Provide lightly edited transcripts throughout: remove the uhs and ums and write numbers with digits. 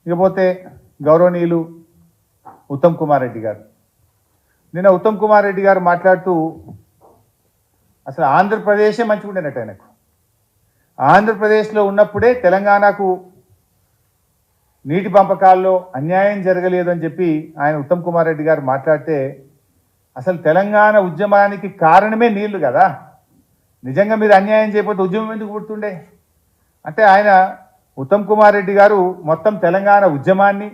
ఇకపోతే గౌరవనీయులు ఉత్తమ్ కుమార్ రెడ్డి గారు, నిన్న ఉత్తమ్ కుమార్ రెడ్డి గారు మాట్లాడుతూ అసలు ఆంధ్రప్రదేశే మంచిగుండేనట్టు ఆయనకు, ఆంధ్రప్రదేశ్లో ఉన్నప్పుడే తెలంగాణకు నీటి పంపకాల్లో అన్యాయం జరగలేదు అని చెప్పి ఆయన ఉత్తమ్ కుమార్ రెడ్డి గారు మాట్లాడితే, అసలు తెలంగాణ ఉద్యమానికి కారణమే నీళ్లు కదా, నిజంగా మీరు అన్యాయం చేయకపోతే ఉద్యమం ఎందుకు పుడుతుండే అంటే, ఆయన ఉత్తమ్ కుమార్ రెడ్డి గారు మొత్తం తెలంగాణ ఉద్యమాన్ని,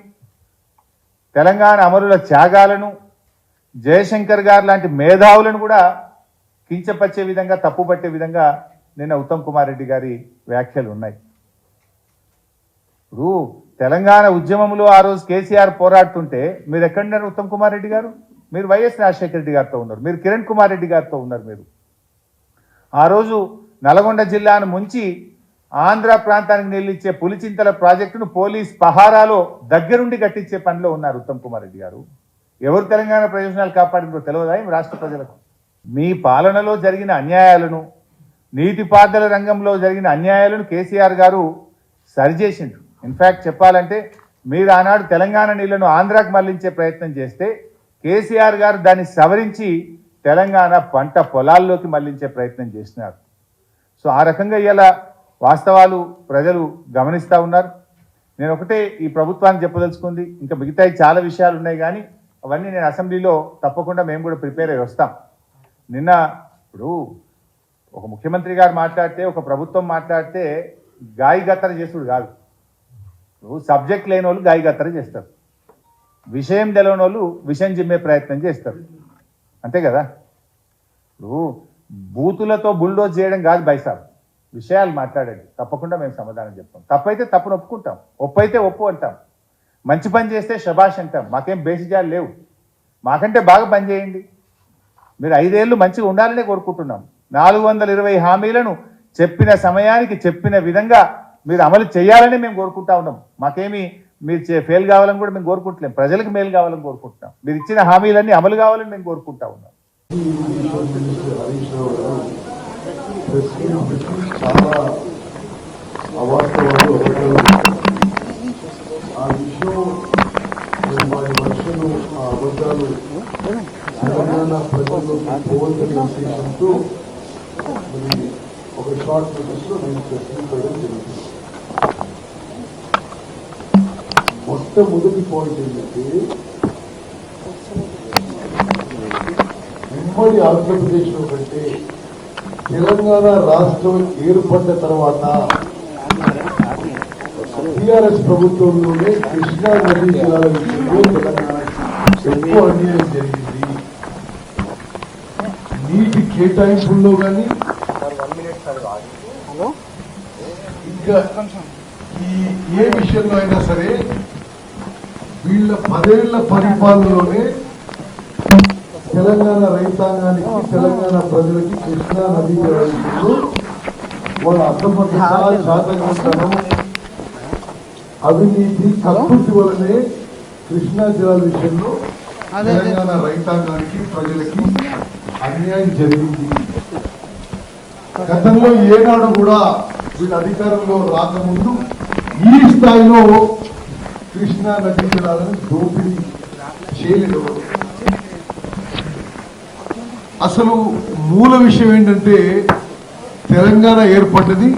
తెలంగాణ అమరుల త్యాగాలను, జయశంకర్ గారు లాంటి మేధావులను కూడా కించపరిచే విధంగా, తప్పుపట్టే విధంగా నిన్న ఉత్తమ్ కుమార్ రెడ్డి గారి వ్యాఖ్యలు ఉన్నాయి. ఇప్పుడు తెలంగాణ ఉద్యమంలో ఆ రోజు కేసీఆర్ పోరాడుతుంటే మీరు ఎక్కడున్నారు ఉత్తమ్ కుమార్ రెడ్డి గారు? మీరు వైఎస్ రాజశేఖర రెడ్డి గారితో ఉన్నారు, మీరు కిరణ్ కుమార్ రెడ్డి గారితో ఉన్నారు. మీరు ఆ రోజు నల్గొండ జిల్లాను ముంచి ఆంధ్ర ప్రాంతానికి నిలిచే పులిచింతల ప్రాజెక్టును పోలీస్ పహారాలో దగ్గరుండి కట్టించే పనిలో ఉన్నారు ఉత్తమ్ కుమార్ రెడ్డి గారు. ఎవరు తెలంగాణ ప్రయోజనాలు కాపాడిందో తెలియదా రాష్ట్ర ప్రజలకు? మీ పాలనలో జరిగిన అన్యాయాలను, నీటిపారుదల రంగంలో జరిగిన అన్యాయాలను కేసీఆర్ గారు సరిచేసిండ్రు. ఇన్ఫ్యాక్ట్ చెప్పాలంటే మీరు ఆనాడు తెలంగాణ నీళ్లను ఆంధ్రాకు మళ్లించే ప్రయత్నం చేస్తే కేసీఆర్ గారు దాన్ని సవరించి తెలంగాణ పంట పొలాల్లోకి మళ్లించే ప్రయత్నం చేసినారు. సో ఆ రకంగా ఇలా వాస్తవాలు ప్రజలు గమనిస్తూ ఉన్నారు. నేను ఒకటే ఈ ప్రభుత్వాన్ని చెప్పదలుచుకుంది, ఇంకా మిగతా చాలా విషయాలు ఉన్నాయి కానీ అవన్నీ నేను అసెంబ్లీలో తప్పకుండా మేము కూడా ప్రిపేర్ అయ్యి వస్తాం. నిన్న ఇప్పుడు ఒక ముఖ్యమంత్రి గారు మాట్లాడితే, ఒక ప్రభుత్వం మాట్లాడితే గాయగత్తర చేసుడు కాదు. సబ్జెక్ట్ లేని వాళ్ళు గాయగత్తర చేస్తారు, విషయం తెలియని వాళ్ళు విషయం జిమ్మే ప్రయత్నం చేస్తారు, అంతే కదా. ఇప్పుడు బూతులతో బుల్డోజ్ చేయడం కాదు బైసాబ్, విషయాలు మాట్లాడండి, తప్పకుండా మేము సమాధానం చెప్తాం. తప్పైతే తప్పును ఒప్పుకుంటాం, ఒప్పైతే ఒప్పు అంటాం, మంచి పని చేస్తే శభాష్ అంటాం. మాకేం బేసిజాలు లేవు, మాకంటే బాగా పని చేయండి. మీరు 5 ఏళ్ళు మంచిగా ఉండాలనే కోరుకుంటున్నాం. 420 హామీలను చెప్పిన సమయానికి చెప్పిన విధంగా మీరు అమలు చేయాలని మేము కోరుకుంటా ఉన్నాం. మాకేమి మీరు ఫెయిల్ కావాలని కూడా మేము కోరుకుంటలేం, ప్రజలకు మేలు కావాలని కోరుకుంటున్నాం. మీరు ఇచ్చిన హామీలన్నీ అమలు కావాలని మేము కోరుకుంటా ఉన్నాం. ఒక షార్ట్ నోటీస్ లో నేను ప్రశ్నించడం జరిగింది. మొట్టమొదటి పాయింట్ ఏంటంటే, ఉమ్మడి ఆంధ్రప్రదేశ్లో కంటే తెలంగాణ రాష్ట్రం ఏర్పడ్డ తర్వాత టీఆర్ఎస్ ప్రభుత్వంలోనే కృష్ణా నదీ జలాల విషయంలో తెలంగాణకి ఎక్కువ అన్యాయం జరిగింది. నీటి కేటాయింపుల్లో కానీ ఇంకా ఏ విషయంలో అయినా సరే వీళ్ళ 10 ఏళ్ల పరిపాలనలోనే తెలంగాణ రైతాంగానికి, తెలంగాణ ప్రజలకి కృష్ణా నదీ జలాల విషయంలో వాళ్ళ అసమర్థత, శాతకంతనం, అవినీతి, కకృతి వలనే కృష్ణా జలాల విషయంలో తెలంగాణ రైతాంగానికి, ప్రజలకి అన్యాయం జరిగింది. గతంలో ఏనాడు కూడా వీళ్ళ అధికారంలో రాకముందు ఈ స్థాయిలో కృష్ణా నదీ జలాలను దోపిడీ చేయలేదు. అసలు మూల విషయం ఏంటంటే, తెలంగాణ ఏర్పడ్డది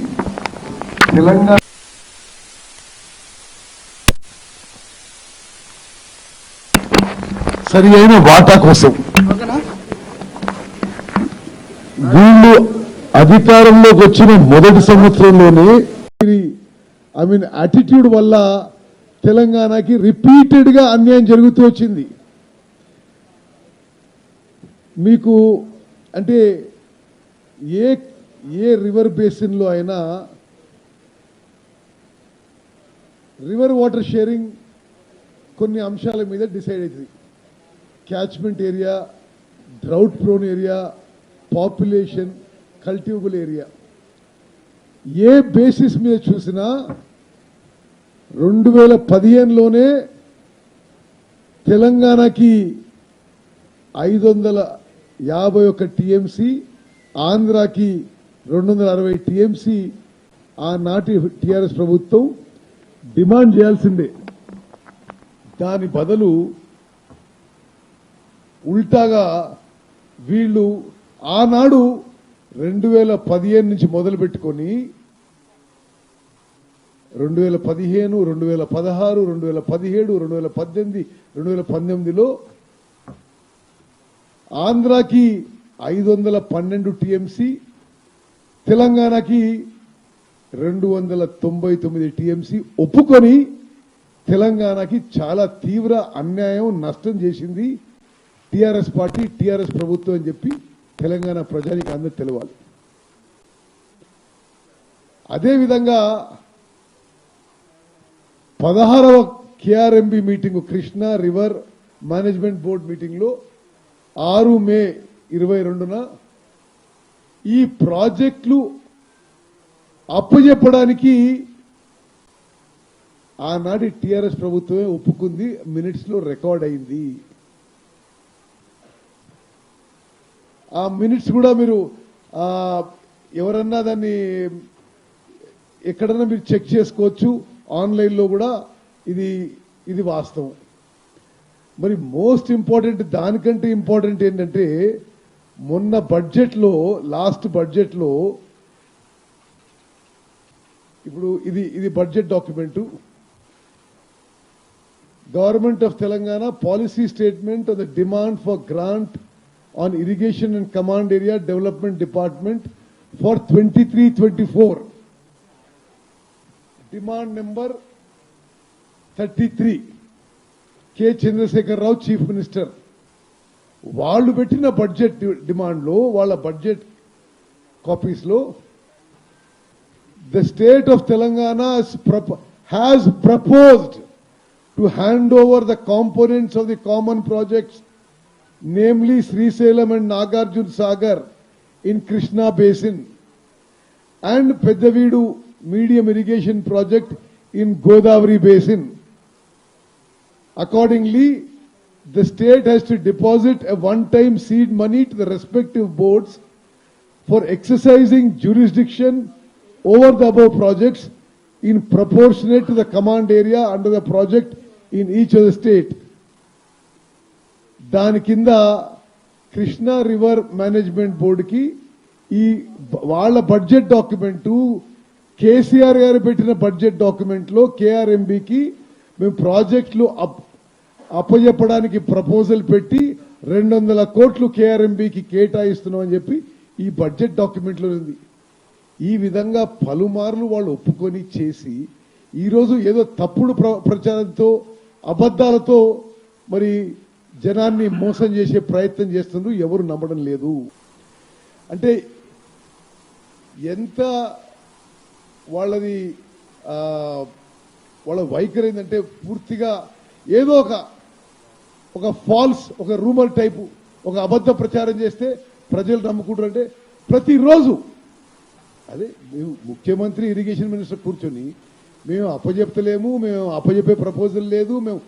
తెలంగాణ సరి అయిన వాటా కోసం. వీళ్ళు అధికారంలోకి వచ్చిన మొదటి సంవత్సరంలోనే యాటిట్యూడ్ వల్ల తెలంగాణకి రిపీటెడ్ గా అన్యాయం జరుగుతూ వచ్చింది. మీకు అంటే ఏ రివర్ బేసిన్ లో అయినా రివర్ వాటర్ షేరింగ్ కొన్ని అంశాల మీద డిసైడ్ అవుతుంది. Catchment area, drought prone area, population, cultivable area. ఏ బేసిస్ మీద చూసినా 2015లోనే తెలంగాణకి 551 టీఎంసీ, ఆంధ్రాకి 260 టీఎంసీ ఆనాటి టీఆర్ఎస్ ప్రభుత్వం డిమాండ్ చేయాల్సిందే. దాని బదులు ఉల్టాగా వీళ్ళు ఆనాడు 2015 నుంచి మొదలు పెట్టుకొని 2015, 2016, 2017, 2018, 2019లో ఆంధ్రాకి 512 టీఎంసీ, తెలంగాణకి 299 టీఎంసీ ఒప్పుకొని తెలంగాణకి చాలా తీవ్ర అన్యాయం, నష్టం చేసింది టీఆర్ఎస్ పార్టీ, టీఆర్ఎస్ ప్రభుత్వం అని చెప్పి తెలంగాణ ప్రజానికి అందరూ తెలవాలి. అదేవిధంగా 16వ KRMB meeting, Krishna river management board మీటింగ్లో 6 మే 22న ఈ ప్రాజెక్టులు అప్పచెప్పడానికి ఆనాటి టీఆర్ఎస్ ప్రభుత్వమే ఒప్పుకుంది. మినిట్స్ లో రికార్డ్ అయింది. ఆ మినిట్స్ కూడా మీరు ఎవరన్నా దాన్ని ఎక్కడన్నా మీరు చెక్ చేసుకోవచ్చు. ఆన్లైన్లో కూడా ఇది వాస్తవం. మరి మోస్ట్ ఇంపార్టెంట్, దానికంటే ఇంపార్టెంట్ ఏంటంటే మొన్న బడ్జెట్లో, లాస్ట్ బడ్జెట్లో, ఇప్పుడు ఇది budget document, government of Telangana policy statement of the demand for grant on irrigation and command area development department for 23-24, demand number 33, K Chandrashekar Rao chief minister. వాళ్ళు పెట్టిన బడ్జెట్ డిమాండ్లో, వాళ్ళ బడ్జెట్ కాపీస్లో the state of Telangana has proposed to hand over the components of the common projects, namely Srisailam and Nagarjuna Sagar in Krishna Basin and Pedavidu medium irrigation project in Godavari Basin. Accordingly, the state has to deposit a one-time seed money to the respective boards for exercising jurisdiction over the above projects in proportionate to the command area under the project in each of the state. దాని కింద Krishna river management బోర్డుకి ఈ వాళ్ళ budget document, KCR గారు పెట్టిన budget డాక్యుమెంట్లో కేఆర్ఎంబికి మేము ప్రాజెక్టులు అప్పచెప్పడానికి proposal పెట్టి 200 కోట్లు కేఆర్ఎంబికి కేటాయిస్తున్నాం అని చెప్పి ఈ బడ్జెట్ డాక్యుమెంట్లో ఉంది. ఈ విధంగా పలుమార్లు వాళ్ళు ఒప్పుకొని చేసి ఈరోజు ఏదో తప్పుడు ప్రచారంతో, అబద్ధాలతో మరి జనాన్ని మోసం చేసే ప్రయత్నం చేస్తున్నారు. ఎవరు నమ్మడం లేదు. అంటే ఎంత వాళ్ళది వాళ్ళ వైఖరి ఏంటంటే పూర్తిగా ఏదో ఒక ఫాల్స్, ఒక రూమర్ టైపు, ఒక అబద్ధ ప్రచారం చేస్తే ప్రజలు నమ్ముకుంటారు. అంటే ప్రతిరోజు అదే మేము ముఖ్యమంత్రి, ఇరిగేషన్ మినిస్టర్ కూర్చొని మేము అప్పచెప్తలేము, మేము అప్పచెప్పే ప్రపోజల్ లేదు, మేము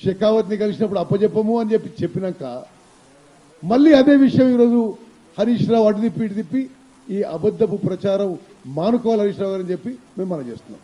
షెకావత్ని కలిసినప్పుడు అప్పచెప్పము అని చెప్పినాక మళ్ళీ అదే విషయం ఈరోజు హరీష్ రావు అటు తిప్పి ఇటు తిప్పి ఈ అబద్ధపు ప్రచారం మానుకోవాలి హరీష్ రావు గారు అని చెప్పి మేము మనం చేస్తున్నాం.